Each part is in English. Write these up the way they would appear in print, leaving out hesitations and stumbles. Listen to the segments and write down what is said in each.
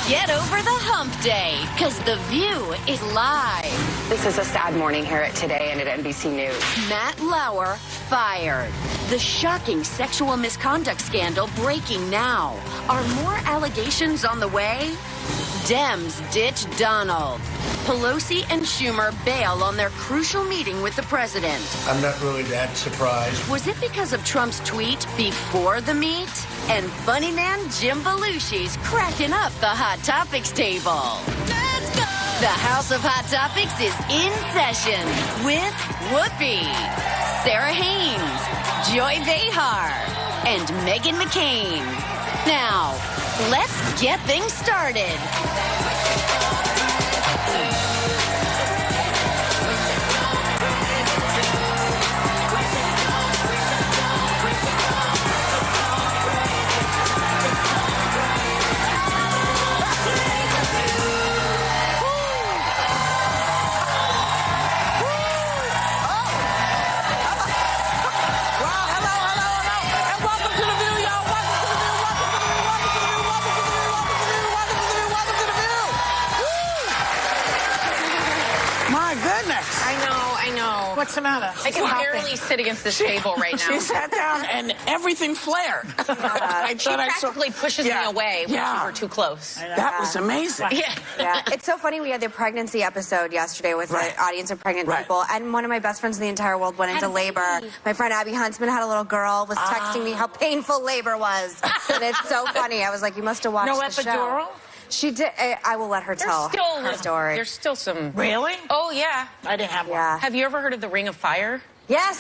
Get over the hump day, because The View is live. This is a sad morning here at Today and at NBC News. Matt Lauer fired. The shocking sexual misconduct scandal breaking now. Are more allegations on the way? Dems ditch Donald. Pelosi and Schumer bail on their crucial meeting with the president. I'm not really that surprised. Was it because of Trump's tweet before the meet? And funny man Jim Belushi's cracking up the Hot Topics table. Let's go! The House of Hot Topics is in session with Whoopi, Sarah Haynes, Joy Behar, and Meghan McCain. Now, let's get things started. What's the matter? I can barely sit against this table right now. She sat down and everything flared. She practically pushes me away when you were too close. That was amazing. Yeah, it's so funny. We had the pregnancy episode yesterday with the audience of pregnant people, and one of my best friends in the entire world went into labor. My friend Abby Huntsman had a little girl, was texting me how painful labor was, and it's so funny. I was like, you must have watched the show. No epidural? She did. I will let her tell her story. There's still some... Really? Oh, yeah. I didn't have one. Have you ever heard of the Ring of Fire? Yes.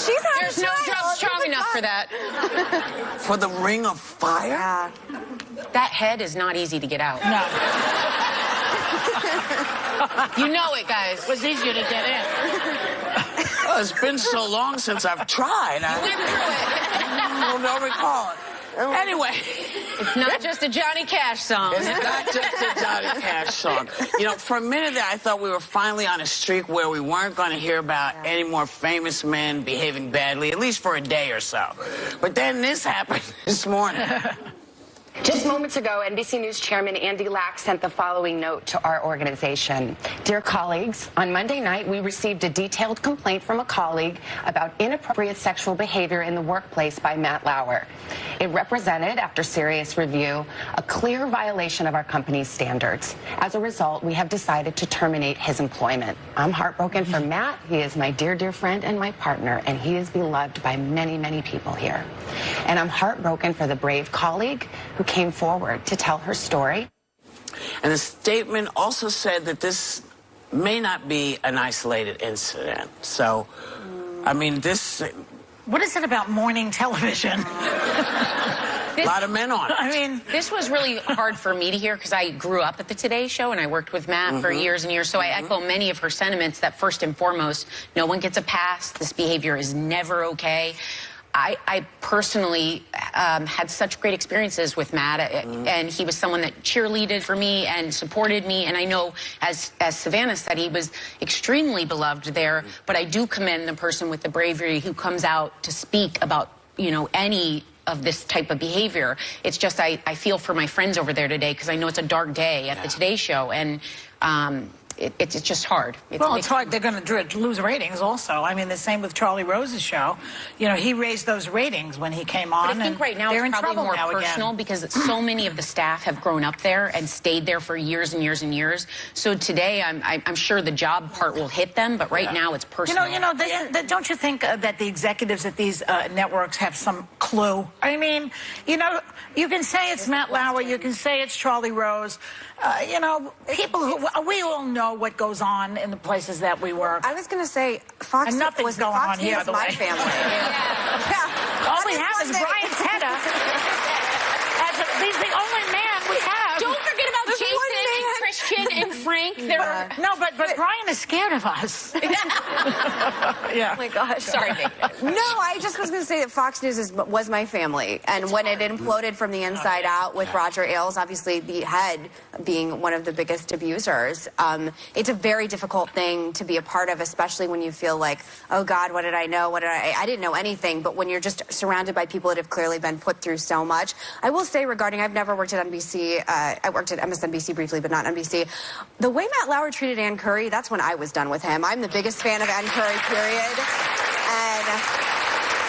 She's had There's no drug strong enough for that. For the Ring of Fire? Yeah. That head is not easy to get out. No. You know it, guys. It was easier to get in. Well, it's been so long since I've tried. You went through it. I don't recall it. Anyway. It's not just a Johnny Cash song. It's not just a Johnny Cash song. You know, for a minute there, I thought we were finally on a streak where we weren't going to hear about any more famous men behaving badly, at least for a day or so. But then this happened this morning. Just moments ago, NBC News Chairman Andy Lack sent the following note to our organization. Dear colleagues, on Monday night, we received a detailed complaint from a colleague about inappropriate sexual behavior in the workplace by Matt Lauer. It represented, after serious review, a clear violation of our company's standards. As a result, we have decided to terminate his employment. I'm heartbroken for Matt. He is my dear, dear friend and my partner, and he is beloved by many, many people here. And I'm heartbroken for the brave colleague who came forward to tell her story. And the statement also said that this may not be an isolated incident. So, I mean, this... What is it about morning television? A lot of men on it. I mean, this was really hard for me to hear because I grew up at the Today Show and I worked with Matt for years and years. So I echo many of her sentiments that first and foremost, no one gets a pass. This behavior is never okay. I personally had such great experiences with Matt, and he was someone that cheerleaded for me and supported me. And I know, as Savannah said, he was extremely beloved there. But I do commend the person with the bravery who comes out to speak about, you know, any of this type of behavior. It's just I feel for my friends over there today because I know it's a dark day at the Today Show, and it's just hard. It's hard. They're going to lose ratings also. I mean, the same with Charlie Rose's show. You know, he raised those ratings when he came on. But I think right now it's probably more personal because so many of the staff have grown up there and stayed there for years and years and years. So today, I'm sure the job part will hit them, but right now it's personal. Don't you think that the executives at these networks have some clue? I mean, you know, you can say it's Matt Lauer, you can say it's Charlie Rose. You know, people who we all know what goes on in the places that we work. I was going to say, Fox and nothing's going on here, by the way. My family. All we have is Brian Tedder. He's the only man we have. Don't forget about Jason and Christian and Frank. No, but Brian is scared of us. Yeah. Oh my gosh. Sorry, Vic. No, I just was going to say that Fox News was my family. And when it imploded from the inside out with Roger Ailes, obviously the head being one of the biggest abusers, it's a very difficult thing to be a part of, especially when you feel like, oh God, what did I know? I didn't know anything. But when you're just surrounded by people that have clearly been put through so much. I will say regarding, I've never worked at NBC. I worked at MSNBC briefly, but not NBC. The way Matt Lauer treated Ann Curry, that's when I was done with him. I'm the biggest fan of Ann Curry, period. And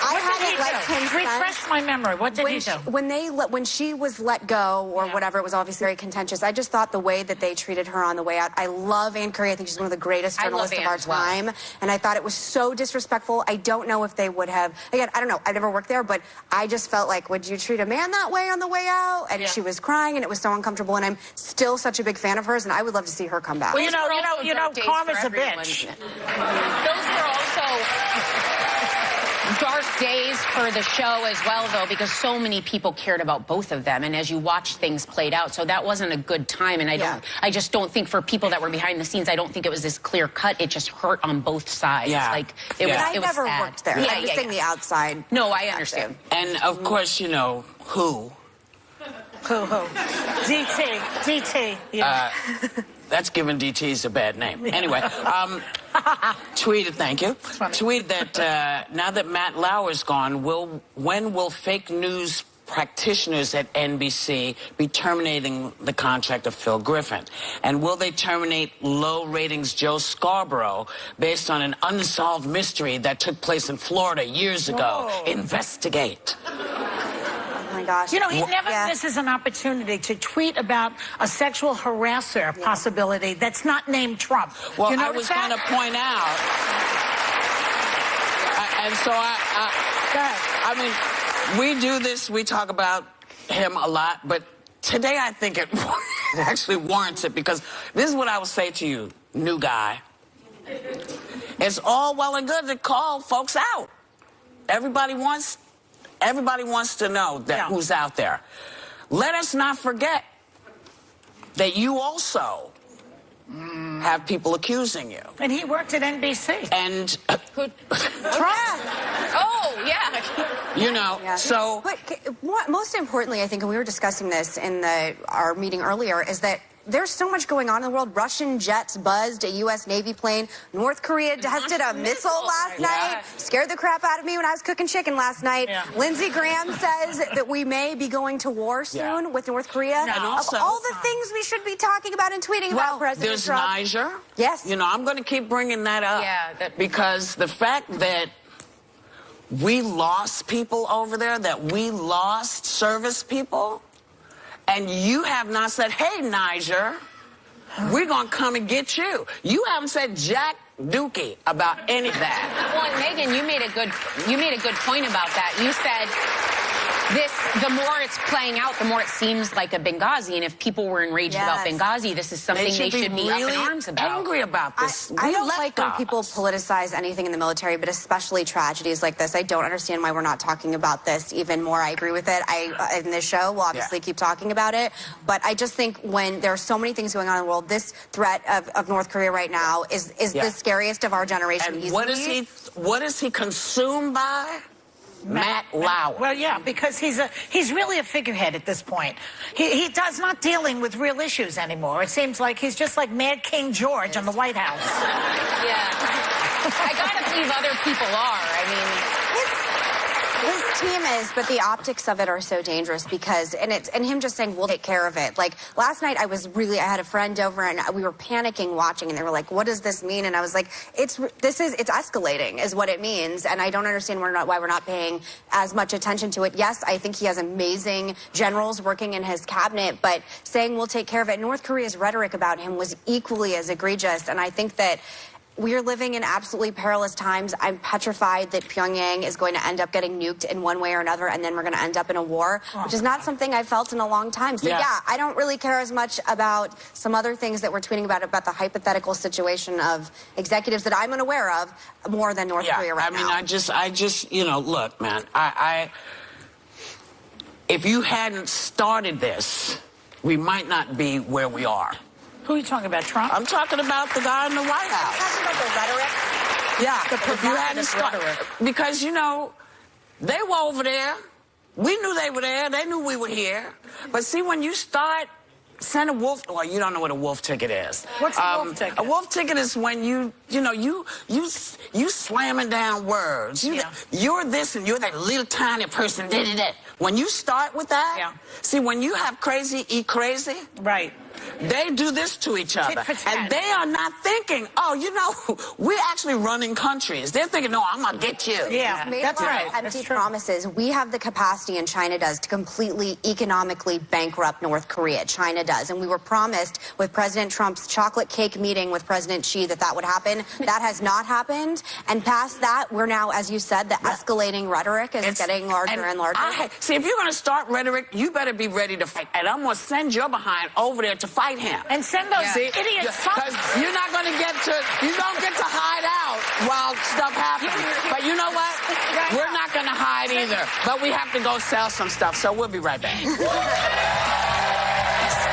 I hadn't liked him since. Refresh my memory. What did he do? When she was let go or whatever, it was obviously very contentious. I just thought the way that they treated her on the way out. I love Ann Curry. I think she's one of the greatest journalists of our time. And I thought it was so disrespectful. I don't know if they would have. Again, I don't know. I've never worked there, but I just felt like, would you treat a man that way on the way out? And she was crying, and it was so uncomfortable. And I'm still such a big fan of hers, and I would love to see her come back. Well, you know, karma's a bitch. Those were also dark days for the show as well, though, because so many people cared about both of them, and as you watch things played out, so that wasn't a good time. And I just don't think for people that were behind the scenes, I don't think it was this clear cut. It just hurt on both sides. Like it was. I never sad. worked there. I'm just saying the outside. No, I understand. And of course, you know who. DT. Yeah. That's giving DTs a bad name. Anyway, tweeted, thank you. Tweeted that now that Matt Lauer's gone, when will fake news practitioners at NBC be terminating the contract of Phil Griffin? And will they terminate low ratings Joe Scarborough based on an unsolved mystery that took place in Florida years ago? Investigate. Oh my gosh. You know, he never misses an opportunity to tweet about a sexual harasser possibility that's not named Trump. Well, you know I was going to point out, and so I mean, we do this, we talk about him a lot, but today I think it actually warrants it, because this is what I will say to you, new guy. It's all well and good to call folks out. Everybody wants to know that who's out there. Let us not forget that you also have people accusing you. And he worked at NBC. And Oh, yeah. You know, so. But most importantly, I think, and we were discussing this in our meeting earlier, is that there's so much going on in the world. Russian jets buzzed a U.S. Navy plane. North Korea tested a missile last night. Scared the crap out of me when I was cooking chicken last night. Lindsey Graham says that we may be going to war soon with North Korea. And also, of all the things we should be talking about and tweeting about President Trump. There's Niger. Yes. You know, I'm going to keep bringing that up. Because the fact that we lost people over there, that we lost service people, and you have not said, hey, Niger, we're going to come and get you. You haven't said jack dookie about any of that. Well, and Megan, you made a good point about that. You said the more it's playing out, the more it seems like a Benghazi. And if people were enraged about Benghazi, this is something they should be really up in arms about. Angry about this. I don't like when people politicize anything in the military, but especially tragedies like this. I don't understand why we're not talking about this even more. I agree with it. In this show, we'll obviously keep talking about it. But I just think when there are so many things going on in the world, this threat of North Korea right now is the scariest of our generation. And what is he consumed by? Matt Lauer. Well, yeah, because he's really a figurehead at this point. He does not dealing with real issues anymore. It seems like he's just like Mad King George on the White House. I gotta believe other people are. I mean, his team is, but the optics of it are so dangerous because, and him just saying, we'll take care of it. Like, last night I had a friend over and we were panicking watching and they were like, what does this mean? And I was like, it's escalating is what it means. And I don't understand why we're not paying as much attention to it. Yes, I think he has amazing generals working in his cabinet, but saying we'll take care of it. North Korea's rhetoric about him was equally as egregious. And I think that we are living in absolutely perilous times. I'm petrified that Pyongyang is going to end up getting nuked in one way or another, and then we're going to end up in a war, which is not something I've felt in a long time. So, I don't really care as much about some other things that we're tweeting about the hypothetical situation of executives that I'm unaware of more than North Korea right now. I just, you know, look, man, if you hadn't started this, we might not be where we are. Who are you talking about, Trump? I'm talking about the guy in the White House. Talking about the rhetoric. Yeah, The you hadn't started. Because, you know, they were over there. We knew they were there. They knew we were here. But see, when you start send a wolf, well, you don't know what a wolf ticket is. What's a wolf ticket? A wolf ticket is when you slamming down words. You're this and you're that little tiny person. When you start with that, see, when you have crazy eat crazy, right? They do this to each other. And they are not thinking, oh, you know, we're actually running countries. They're thinking, no, I'm going to get you. Yeah, that's right. Empty promises. We have the capacity, and China does, to completely economically bankrupt North Korea. China does. And we were promised with President Trump's chocolate cake meeting with President Xi that would happen. That has not happened. And past that, we're now, as you said, the escalating rhetoric is getting larger and larger. See, if you're going to start rhetoric, you better be ready to fight. And I'm going to send your behind over there to fight him. And send those idiots. Because you're not going to you don't get to hide out while stuff happens. But you know what? We're not going to hide either. But we have to go sell some stuff. So we'll be right back.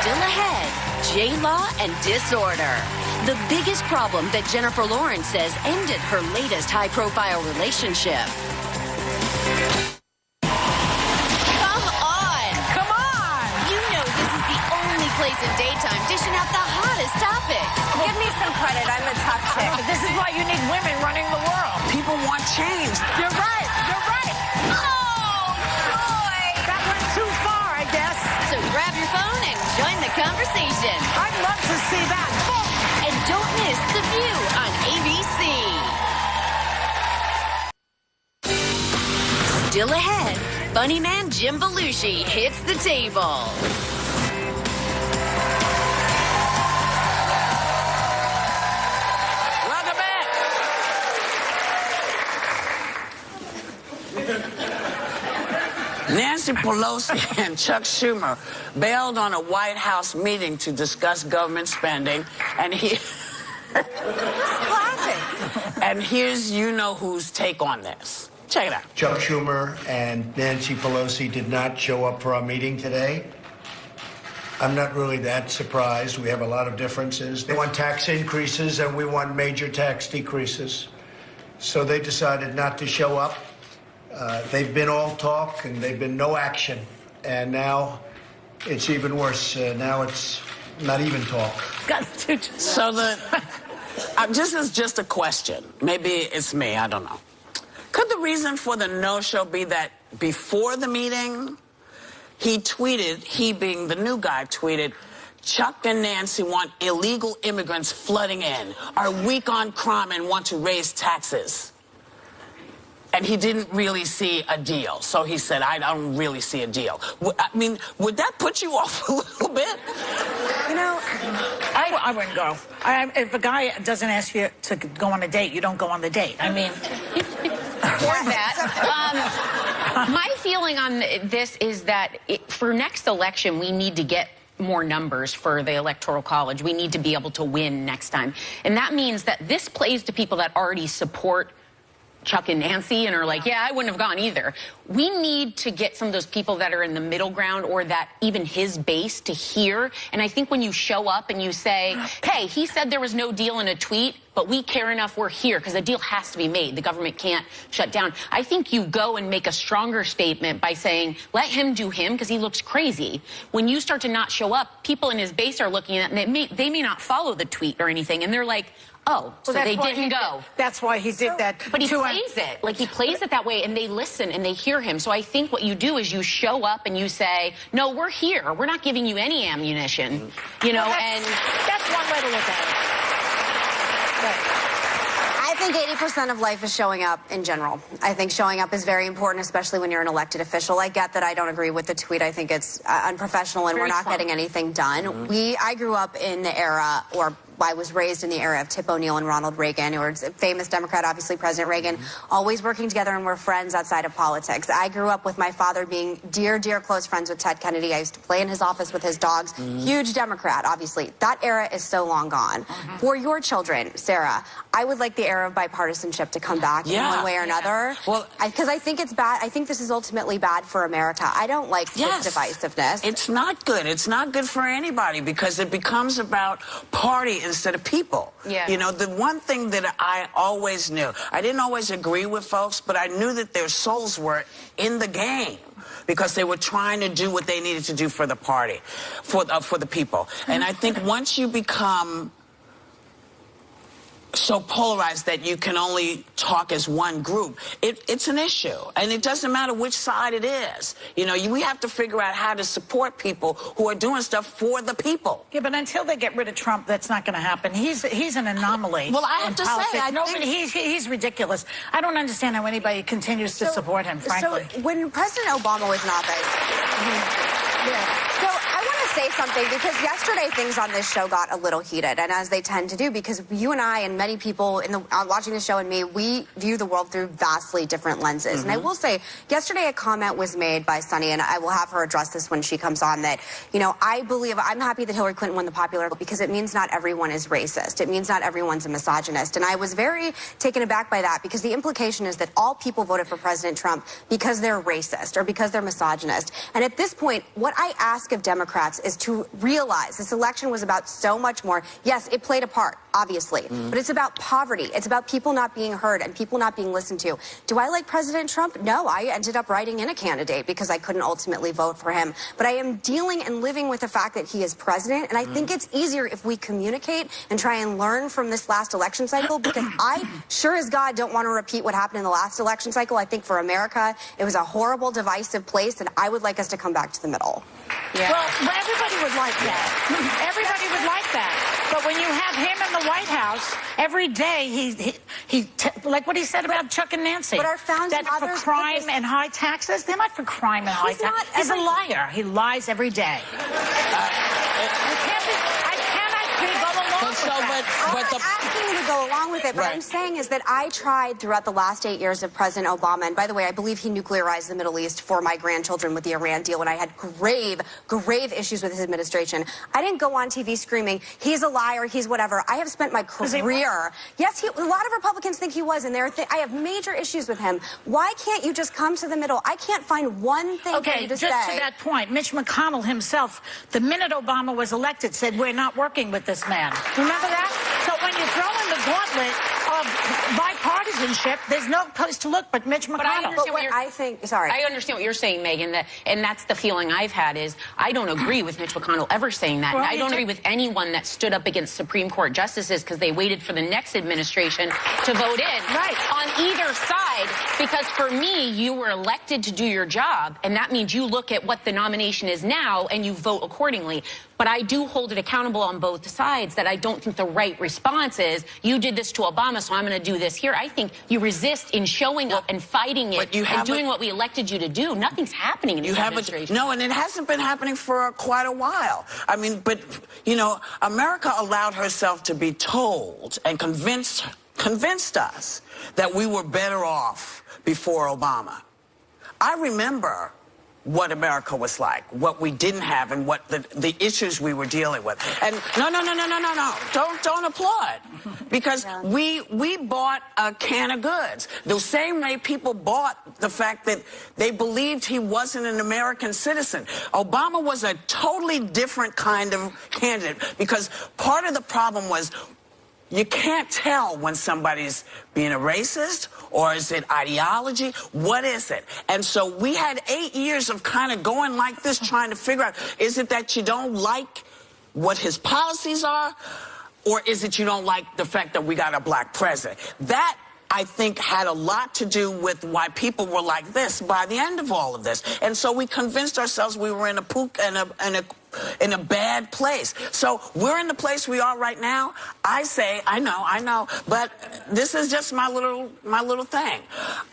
Still ahead, J-Law and disorder. The biggest problem that Jennifer Lawrence says ended her latest high-profile relationship. Place in daytime, dishing out the hottest topics. Give me some credit. I'm a tough chick. This is why you need women running the world. People want change. You're right. You're right. Oh, boy. That went too far, I guess. So grab your phone and join the conversation. I'd love to see that. And don't miss The View on ABC. Still ahead, funny man Jim Belushi hits the table. Nancy Pelosi and Chuck Schumer bailed on a White House meeting to discuss government spending, and and here's you-know-who's take on this. Check it out. Chuck Schumer and Nancy Pelosi did not show up for our meeting today. I'm not really that surprised. We have a lot of differences. They want tax increases, and we want major tax decreases. So they decided not to show up. They've been all talk, and they've been no action. And now it's even worse. Now it's not even talk. So this is just a question. Maybe it's me. I don't know. Could the reason for the no-show be that before the meeting, he tweeted, he being the new guy, tweeted, Chuck and Nancy want illegal immigrants flooding in, are weak on crime and want to raise taxes. And he didn't really see a deal. So he said, I don't really see a deal. I mean, would that put you off a little bit? You know, I wouldn't go. If a guy doesn't ask you to go on a date, you don't go on the date. I mean... Or that. My feeling on this is that for next election, we need to get more numbers for the Electoral College. We need to be able to win next time. And that means that this plays to people that already support Chuck and Nancy and are like, yeah, I wouldn't have gone either. We need to get some of those people that are in the middle ground or that even his base to hear. And I think when you show up and you say, hey, he said there was no deal in a tweet, but we care enough, we're here, because a deal has to be made. The government can't shut down. I think you go and make a stronger statement by saying, let him do him, because he looks crazy. When you start to not show up, people in his base are looking at it, and they may not follow the tweet or anything, and they're like, oh, so they didn't go. That's why he did that. But he plays it. Like, he plays it that way, and they listen, and they hear him. So I think what you do is you show up and you say, no, we're here. We're not giving you any ammunition, you know, and... That's one way to look at it. I think 80% of life is showing up in general. I think showing up is very important, especially when you're an elected official. I get that I don't agree with the tweet. I think it's unprofessional and we're not getting anything done. I grew up in the era, or I was raised in the era of Tip O'Neill and Ronald Reagan, who were famous Democrat, obviously President Reagan, always working together, and we're friends outside of politics. I grew up with my father being dear, dear close friends with Ted Kennedy. I used to play in his office with his dogs. Huge Democrat, obviously. That era is so long gone. For your children, Sarah, I would like the era of bipartisanship to come back in one way or another. Well, because I think it's bad. I think this is ultimately bad for America. I don't like this divisiveness. It's not good. It's not good for anybody because it becomes about party instead of people. You know, the one thing that I always knew, I didn't always agree with folks, but I knew that their souls were in the game because they were trying to do what they needed to do for the party, for the people. And I think once you become so polarized that you can only talk as one group, it's an issue. And it doesn't matter which side it is. You know, we have to figure out how to support people who are doing stuff for the people. Yeah, but until they get rid of Trump, that's not going to happen. He's an anomaly. Well, I have to say, he's ridiculous. I don't understand how anybody continues to support him, frankly. So when President Obama was in office... So I want to say something, because yesterday things on this show got a little heated, and as they tend to do, because you and I and many people watching the show and me, we view the world through vastly different lenses. And I will say, yesterday a comment was made by Sunny, and I will have her address this when she comes on, that, you know, I'm happy that Hillary Clinton won the popular vote because it means not everyone is racist. It means not everyone's a misogynist. And I was very taken aback by that, because the implication is that all people voted for President Trump because they're racist or because they're misogynist. And at this point, what I ask of Democrats is to realize this election was about so much more. Yes, it played a part, obviously, but it's about poverty. It's about people not being heard and people not being listened to. Do I like President Trump? No, I ended up writing in a candidate because I couldn't ultimately vote for him. But I am dealing and living with the fact that he is president, and I think it's easier if we communicate and try and learn from this last election cycle, because I sure as God don't want to repeat what happened in the last election cycle. I think for America, it was a horrible, divisive place, and I would like us to come back to the middle. Well, everybody would like that. Everybody would like that. But when you have him in the White House, every day he like what he said about Chuck and Nancy. But our founding fathers for crime and high taxes, they're not for crime and high taxes. He's a liar. He lies every day. I cannot go along with that. I'm not asking you to go along with it, but what I'm saying is that I tried throughout the last 8 years of President Obama, and by the way, I believe he nuclearized the Middle East for my grandchildren with the Iran deal, and I had grave issues with his administration. I didn't go on TV screaming, he's a liar, he's whatever. I have spent my career... Yes, a lot of Republicans think he was, and I have major issues with him. Why can't you just come to the middle? I can't find one thing for you to say. Okay, just to that point, Mitch McConnell himself, the minute Obama was elected, said, we're not working with this man. Remember that? So when you throw in the gauntlet of bipartisanship, there's no place to look but Mitch McConnell. But I understand what you're saying, Megan, and that's the feeling I've had is I don't agree with Mitch McConnell ever saying that. Well, I don't agree with anyone that stood up against Supreme Court justices because they waited for the next administration to vote in. On either side, because for me, you were elected to do your job, and that means you look at what the nomination is now and you vote accordingly. But I do hold it accountable on both sides that I don't think the right response is, you did this to Obama, so I'm going to do this here. I think you resist in showing up and fighting it and doing what we elected you to do. Nothing's happening in this administration. No, and it hasn't been happening for quite a while. I mean, but, you know, America allowed herself to be told and convinced us that we were better off before Obama. I remember what America was like, what we didn't have, and what the issues we were dealing with. And no, don't applaud, because we bought a can of goods the same way people bought the fact that they believed he wasn't an American citizen. Obama was a totally different kind of candidate, because part of the problem was you can't tell when somebody's being a racist, or is it ideology? What is it? And so we had 8 years of kind of going like this, trying to figure out, is it that you don't like what his policies are, or is it you don't like the fact that we got a black president? That, I think, had a lot to do with why people were like this by the end of all of this. And so we convinced ourselves we were in a bad place. So we're in the place we are right now. I say, I know, but this is just my little thing.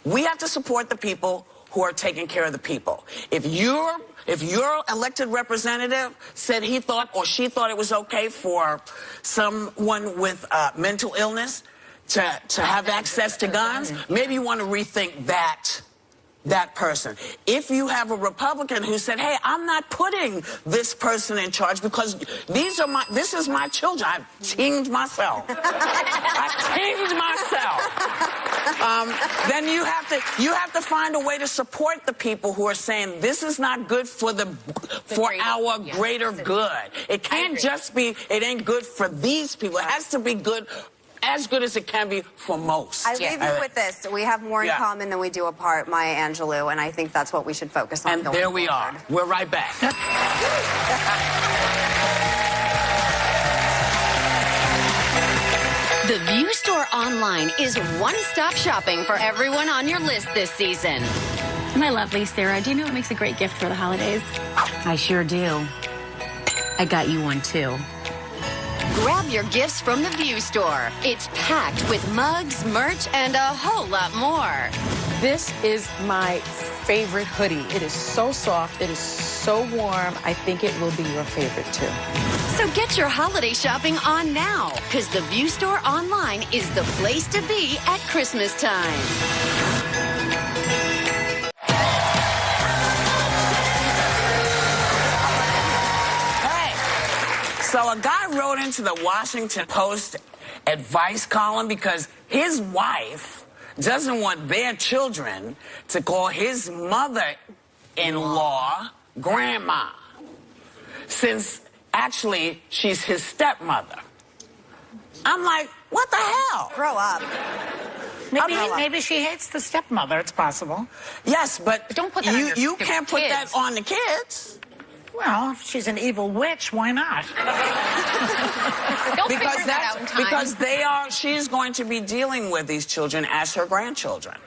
We have to support the people who are taking care of the people. If you're if your elected representative said he thought or she thought it was okay for someone with mental illness to have access to guns, maybe you want to rethink that person. If you have a Republican who said, hey, I'm not putting this person in charge because this is my children. I've teamed myself. Then you have to find a way to support the people who are saying this is not good for our greater good. It can't just be, it ain't good for these people. It has to be good, as good as it can be for most. I leave you with this. We have more in common than we do apart, Maya Angelou, and I think that's what we should focus on. And there we are. We're right back. The View Store Online is one-stop shopping for everyone on your list this season. My lovely Sarah, do you know what makes a great gift for the holidays? I sure do. I got you one, too. Grab your gifts from the View Store. It's packed with mugs, merch, and a whole lot more. This is my favorite hoodie. It is so soft. It is so warm. I think it will be your favorite, too. So get your holiday shopping on now, because the View Store Online is the place to be at Christmas time. So a guy wrote into the Washington Post advice column because his wife doesn't want their children to call his mother-in-law grandma, since actually she's his stepmother. I'm like, what the hell? Grow up. Maybe she hates the stepmother. It's possible. Yes, but don't put that on you can't put that on the kids. Well, if she's an evil witch, why not? Because she's going to be dealing with these children as her grandchildren.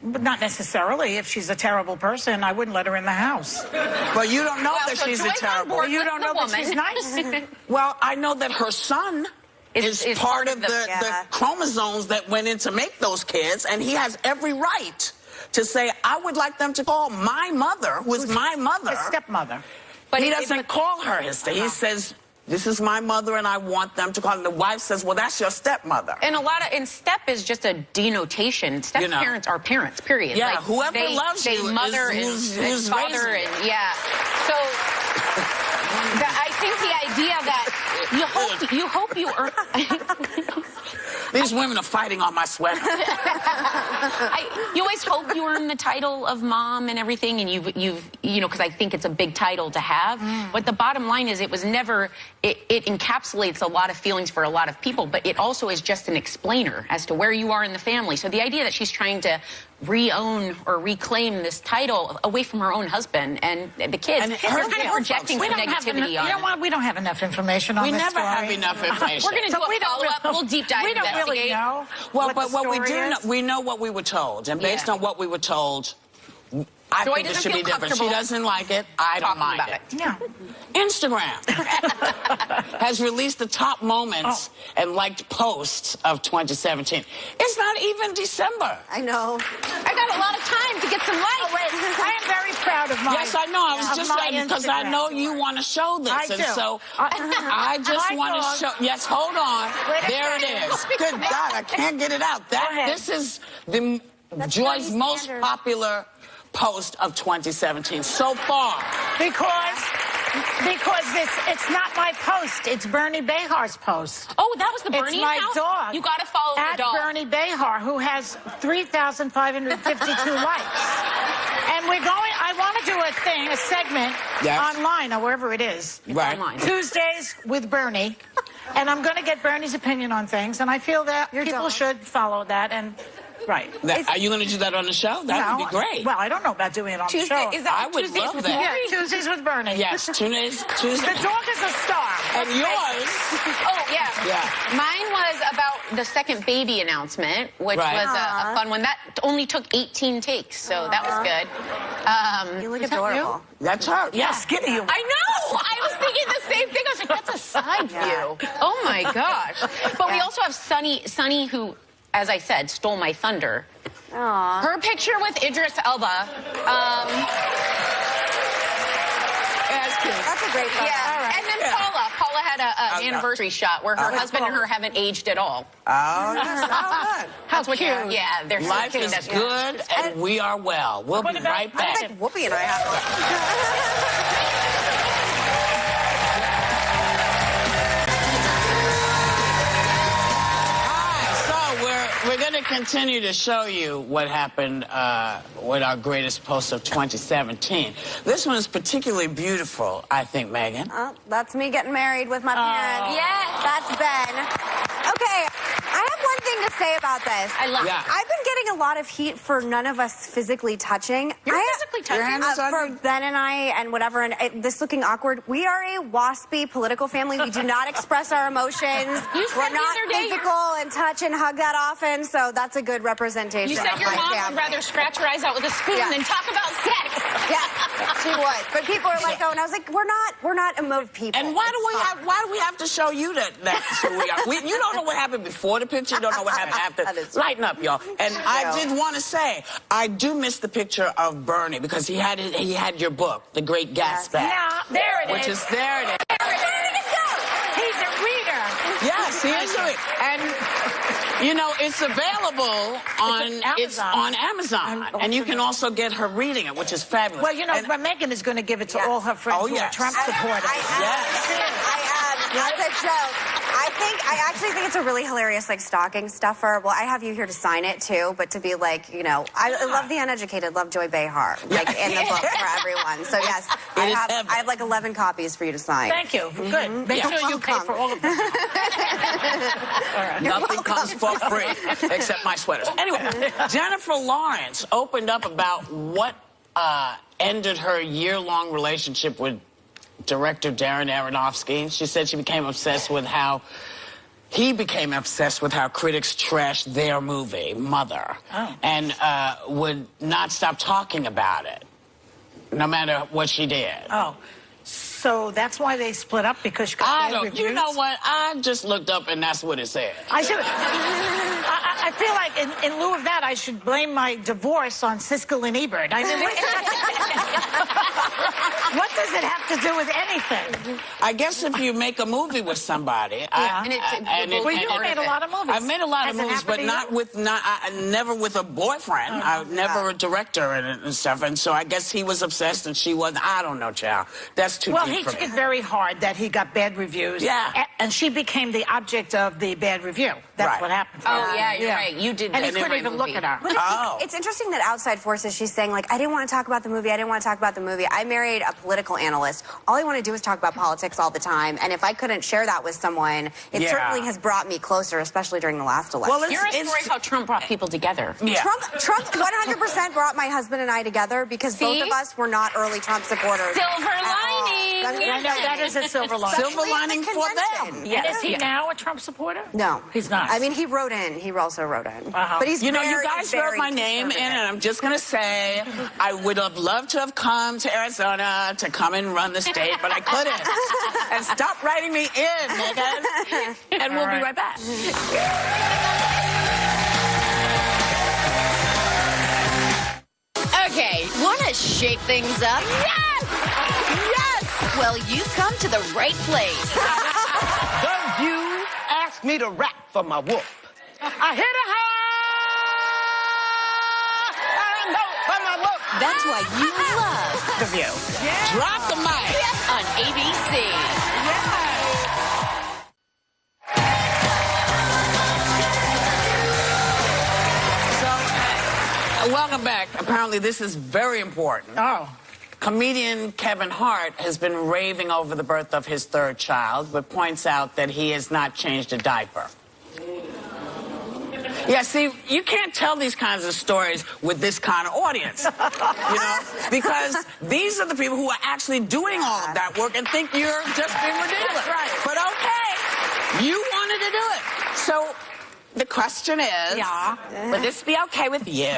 But not necessarily. If she's a terrible person, I wouldn't let her in the house. But you don't know that she's a terrible person. You don't know that she's nice. Well, I know that her son is part of the chromosomes that went in to make those kids, and he has every right to say, I would like them to call my mother, who is my mother, his stepmother. But he doesn't call her his stepmother. He says, this is my mother, and I want them to call her. And the wife says, well, that's your stepmother. And step is just a denotation. Step parents are parents, period. Yeah, like, whoever loves you mother is father, and so I think the idea that you hope you earn. These women are fighting on my sweater. You always hope you earn the title of mom and everything, and you've because I think it's a big title to have. But the bottom line is, it was never. It encapsulates a lot of feelings for a lot of people, but it also is just an explainer as to where you are in the family. So the idea that she's trying to re-own or reclaim this title away from her own husband and the kids, they're kind of projecting some negativity on. You know what? We don't have enough information on this story. We never have enough information. We're going to do a follow-up. We'll deep dive. We don't really know. Well, but what we do know, we know what we were told, and based on what we were told, I think it should be different. She doesn't like it. I don't mind it. Yeah. Instagram has released the top moments and liked posts of 2017. It's not even December. I know. I got a lot of time to get some likes. I am very proud of mine. Yes, I know. I was just because I know you want to show this. I do. And so I just want to show. Yes, hold on. There it is. Good God, I can't get it out. This is Joy's most popular post of 2017 so far. Because it's not my post. It's Bernie Behar's post. Oh, that was the Bernie account? It's my dog. You got to follow the dog. Bernie Behar, who has 3,552 likes. And I want to do a segment online or wherever it is. Right. Online. Tuesdays with Bernie. And I'm going to get Bernie's opinion on things. And I feel that people should follow that. And right. Are you going to do that on the show? That would be great. Well, I don't know about doing it on the show. I would love that. Yeah, Tuesdays with Bernie. Yes, Tuesdays. The dog is a star. And yours. Oh, yeah. Mine was about the second baby announcement, which was a fun one. That only took 18 takes, so that was good. You look adorable. That's her. Yes, Kitty. I know. I was thinking the same thing. I was like, that's a side view. Oh, my gosh. But we also have Sunny, who, as I said, stole my thunder. Aww. Her picture with Idris Elba. That's a great photo. Yeah. All right. And then Paula had an anniversary shot where her husband and her haven't aged at all. Oh, that's all good. How cute. Yeah, they're so Life cute. is good, and we are well. We'll be right back. I think Whoopi and I have one. We're going to continue to show you what happened with our greatest post of 2017. This one is particularly beautiful, I think, Megan. That's me getting married with my parents. Yes. That's Ben. Okay, I have one thing to say about this. I love it. I've been getting a lot of heat for none of us physically touching. You're physically touching? Your hand is on for you? Ben and I and whatever, and this looking awkward. We are a waspy political family. We do not express our emotions. You said We're the not other day physical and touch and hug that often, so that's a good representation You said of your my mom family. would rather scratch her eyes out with a spoon Yeah. than talk about sex. Yeah, she would. But people are like, oh, and I was like, we're not emotive people. And why It's do we have to show you that's who we are? You don't know what happened before the picture. You don't know what happened after. That is Lighten up, y'all. And I did want to say, I do miss the picture of Bernie because he had your book, The Great Gatsby. Yeah, there it Which is. is there it is. He's a reader. Yes, he is doing. And you know, it's available on Amazon, and you can also get her reading it, which is fabulous. Well, you know, but Megan is going to give it to all her friends who are Trump supporters. That's a joke. I actually think it's a really hilarious, like, stocking stuffer. Well, I have you here to sign it, too, but to be like, you know, I love The Uneducated, love Joy Behar, like, in the book for everyone. So, yes, I have, like, 11 copies for you to sign. Thank you. Good. Make sure you pay for all of them. Nothing comes for free except my sweaters. Anyway, Jennifer Lawrence opened up about what ended her year-long relationship with director Darren Aronofsky. She said she became obsessed with how critics trashed their movie, Mother, and would not stop talking about it, no matter what she did. Oh. So that's why they split up, because she got bad reviews? You know what? I just looked up and that's what it said. I feel like in lieu of that, I should blame my divorce on Siskel and Ebert. I mean, what does it have to do with anything? I guess if you make a movie with somebody, well, you made a lot of movies. I've made a lot of movies, but never with a boyfriend. Never a director and stuff. And so I guess he was obsessed and she wasn't. I don't know, child. That's too deep. He took it very hard that he got bad reviews. Yeah. And she became the object of the bad review. That's what happened. Oh, yeah, you're right. You did. And he couldn't even look at her. But it's interesting that outside forces, she's saying, like, I didn't want to talk about the movie. I didn't want to talk about the movie. I married a political analyst. All I want to do is talk about politics all the time. And if I couldn't share that with someone, it certainly has brought me closer, especially during the last election. Well, you're a story of how Trump brought people together. Yeah. Trump 100% brought my husband and I together because both of us were not early Trump supporters. Silver lining. I know that is a silver lining. Silver lining for them. Yes. And is he now a Trump supporter? No. He's not. I mean, he wrote in. He also wrote in. But he's you guys wrote my name in, and I'm just going to say I would have loved to have come to Arizona to come and run the state, but I couldn't. And stop writing me in, Megan. And we'll be right back. Okay, want to shake things up? Yes! Yes! Well, you've come to the right place. Don't you ask me to rap for my wolf. I hit a high note for my wolf. That's why you love The View. Yeah. Drop the mic on ABC. Welcome back. Apparently, this is very important. Oh. Comedian Kevin Hart has been raving over the birth of his third child, but points out that he has not changed a diaper. Yeah, see, you can't tell these kinds of stories with this kind of audience, you know, because these are the people who are actually doing all of that work and think you're just being ridiculous. Right. But okay, you wanted to do it. So the question is, would this be okay with you?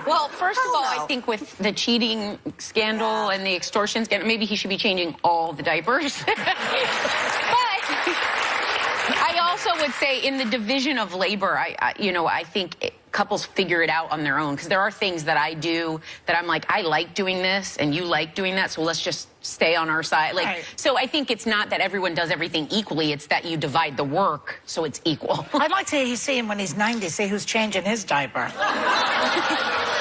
Well, first of all, I think with the cheating scandal and the extortion scandal, maybe he should be changing all the diapers. But I also would say in the division of labor, I think couples figure it out on their own, because there are things that I do that I'm like, I like doing this and you like doing that, so let's just stay on our side. Like, Right. So I think it's not that everyone does everything equally, it's that you divide the work so it's equal. I'd like to see him when he's 90, see who's changing his diaper.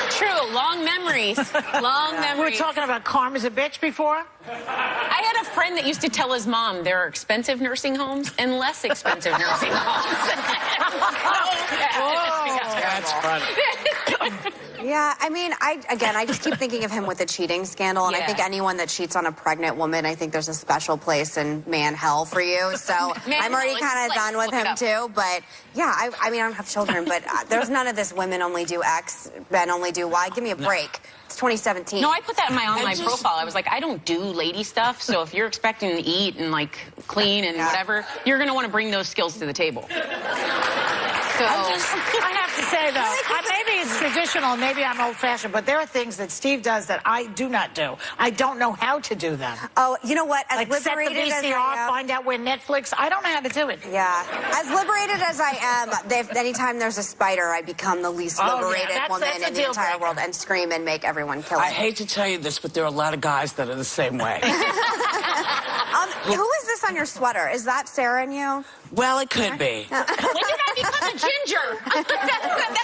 True, long memories. Long memories. We were talking about Karma's a bitch before. I had a friend that used to tell his mom there are expensive nursing homes and less expensive nursing homes. That's funny. Yeah, I mean, I just keep thinking of him with the cheating scandal, and I think anyone that cheats on a pregnant woman, I think there's a special place in man hell for you. So I'm already kind of done with him too. But yeah, I mean, I don't have children, but there's none of this women only do X, men only do Y. Give me a break. It's 2017. No, I put that in my online profile. I was like, I don't do lady stuff, so if you're expecting to eat and like clean and whatever, you're gonna want to bring those skills to the table. So I have to say, though, maybe it's traditional, maybe I'm old-fashioned, but there are things that Steve does that I do not do. I don't know how to do them. Oh, you know what? As Like set the liberated as I VCR, am, find out where Netflix. I don't know how to do it. yeah. As liberated as I am, anytime there's a spider, I become the least liberated woman that's a in the deal entire breaker. world and scream and make everyone kill it. I hate to tell you this, but there are a lot of guys that are the same way. Who is this on your sweater? Is that Sarah and you? Well, it could be. when did I become a ginger? That's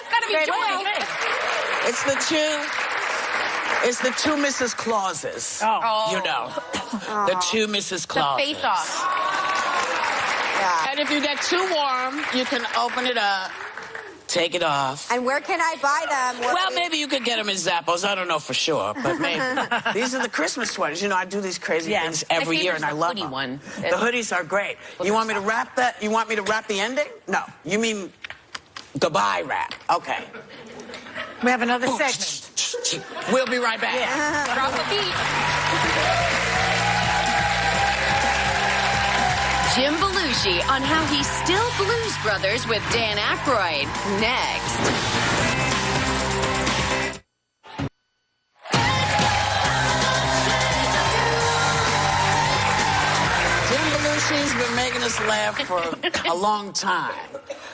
gotta be Joy. It's the two Mrs. Clauses. Oh. You know. The two Mrs. Clauses. Face off. Yeah. And if you get too warm, you can open it up, take it off. And where can I buy them? Well, maybe you could get them in Zappos. I don't know for sure, but maybe. These are the Christmas sweaters. You know, I do these crazy things every year, and I love them. One. The hoodies are great. You want me to wrap that? You want me to wrap the ending? No. You mean goodbye wrap. Okay. We have another segment. We'll be right back. Drop the beat. Jim Belushi on how he's still Blues Brothers with Dan Aykroyd. Next. Jim Belushi's been making us laugh for a long time,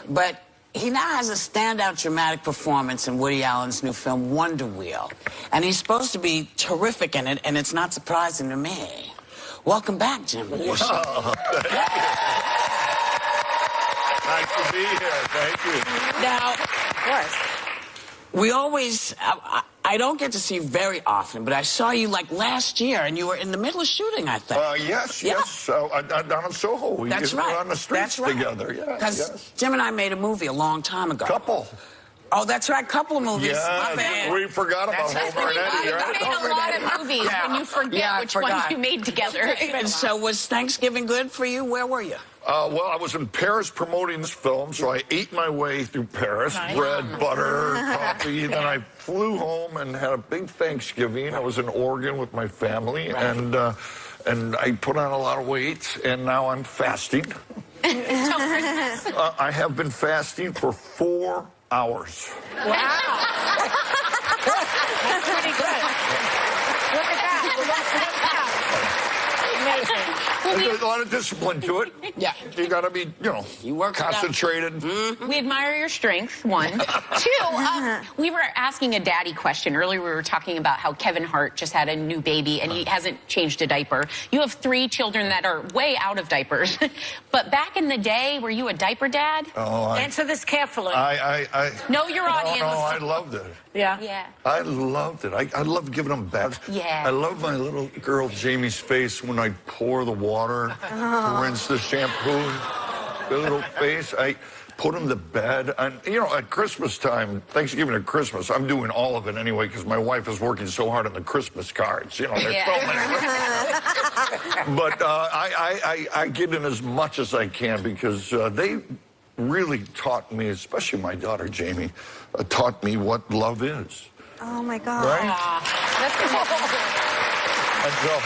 but he now has a standout dramatic performance in Woody Allen's new film, Wonder Wheel. And he's supposed to be terrific in it, and it's not surprising to me. Welcome back, Jim Belushi. Wow, thank you. Nice to be here. Thank you. Now, Of course. we always, I don't get to see you very often, but I saw you like last year, and you were in the middle of shooting, I think. Yes. Down in Soho. We That's were right. on the streets together. Yeah, Because Jim and I made a movie a long time ago. Couple. Oh, that's right, couple of movies. My Yeah, bad. we forgot about Homer and Eddie, You right? made a lot of movies when you forget which ones you made together. And so was Thanksgiving good for you? Where were you? Well, I was in Paris promoting this film, so I ate my way through Paris. Bread, butter, coffee. Then I flew home and had a big Thanksgiving. I was in Oregon with my family, and I put on a lot of weight, and now I'm fasting. I have been fasting for 4 hours. Wow. That's pretty good. Look at that. Amazing. There's a lot of discipline to it. Yeah. You got to be, concentrated. We admire your strength, one. Two, we were asking a daddy question. Earlier we were talking about how Kevin Hart just had a new baby and he hasn't changed a diaper. You have 3 children that are way out of diapers. But back in the day, were you a diaper dad? Answer this carefully. Know your audience. No, I loved it. Yeah. I loved it. I loved giving them baths. Yeah. I love my little girl Jamie's face when I pour the water, rinse the shampoo, the little face. I put them to bed. And, at Christmas time, Thanksgiving and Christmas, I'm doing all of it anyway because my wife is working so hard on the Christmas cards. There's so many. But I get in as much as I can because they really taught me, especially my daughter Jamie, taught me what love is. Oh, my God. Right? That's And so,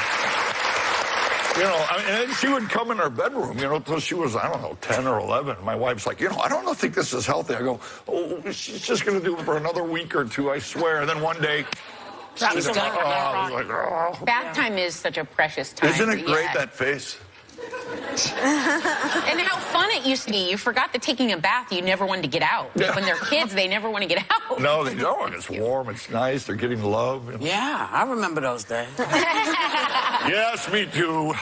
and she would come in her bedroom, till she was, 10 or 11. My wife's like, I don't think this is healthy. I go, she's just going to do it for another week or 2, I swear. And then one day, she's like, Bath time is such a precious time. Isn't it great, that face? And how fun it used to be. You forgot that taking a bath, you never wanted to get out. Yeah. When they're kids, they never want to get out. No, they don't. It's warm. It's nice. They're getting love. Yeah, I remember those days. Yes, me too.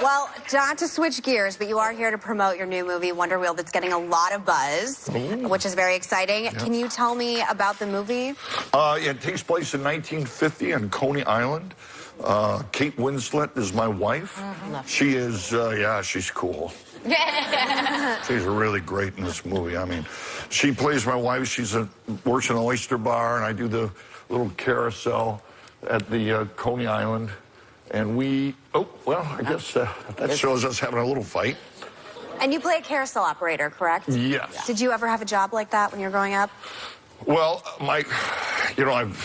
Well, not to switch gears, but you are here to promote your new movie, Wonder Wheel, that's getting a lot of buzz, which is very exciting. Yeah. Can you tell me about the movie? It takes place in 1950 on Coney Island. Kate Winslet is my wife. She is, she's cool. She's really great in this movie. I mean, she plays my wife. She works in an oyster bar, and I do the little carousel at the Coney Island. And I guess that shows us having a little fight. And you play a carousel operator, correct? Yes. Did you ever have a job like that when you were growing up? Well, I've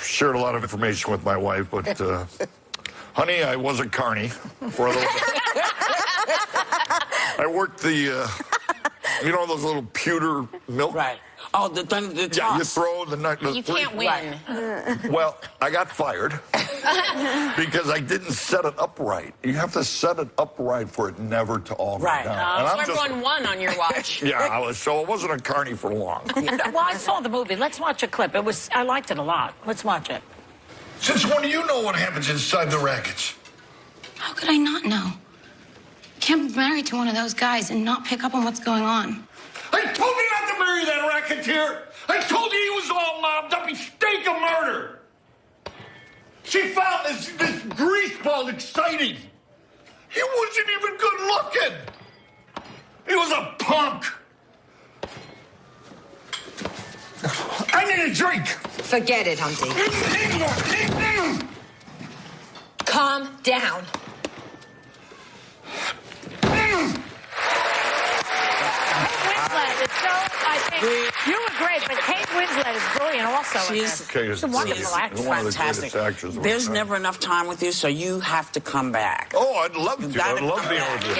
shared a lot of information with my wife, but, honey, I was a carny for a little bit. I worked the, those little pewter milk. Right. Oh, the toss. Yeah, you throw the You can't win. Right. Well, I got fired because I didn't set it up right. You have to set it up right for it never to all go down. So everyone won on your watch. Yeah, so it wasn't a carny for long. Well, I saw the movie. Let's watch a clip. I liked it a lot. Let's watch it. Since when do you know what happens inside the rackets? How could I not know? Can't be married to one of those guys and not pick up on what's going on. I told you not to marry that racketeer. I told you he was all mobbed up. He stank of murder. She found this greaseball exciting. He wasn't even good looking. He was a punk. I need a drink. Forget it, Humpty. Calm down. You were great, but Kate Winslet is brilliant also. She's a wonderful actress. One of the greatest actors. There's never enough time with you, so you have to come back. Oh, I'd love to. I'd love being with you.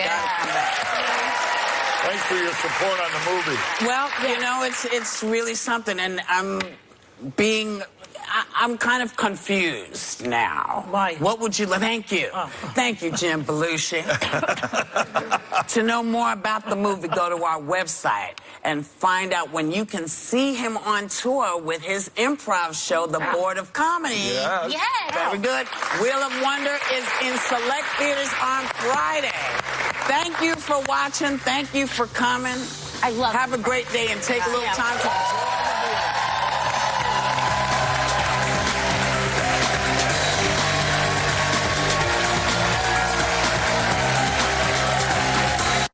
Thanks for your support on the movie. Well, it's really something, and I'm kind of confused now. Why? What would you like? Thank you. Oh. Thank you, Jim Belushi. To know more about the movie, go to our website and find out when you can see him on tour with his improv show, The Board of Comedy. Yes. Very good. Wheel of Wonder is in select theaters on Friday. Thank you for watching. Thank you for coming. I love it. Have a great day and take a little time to enjoy.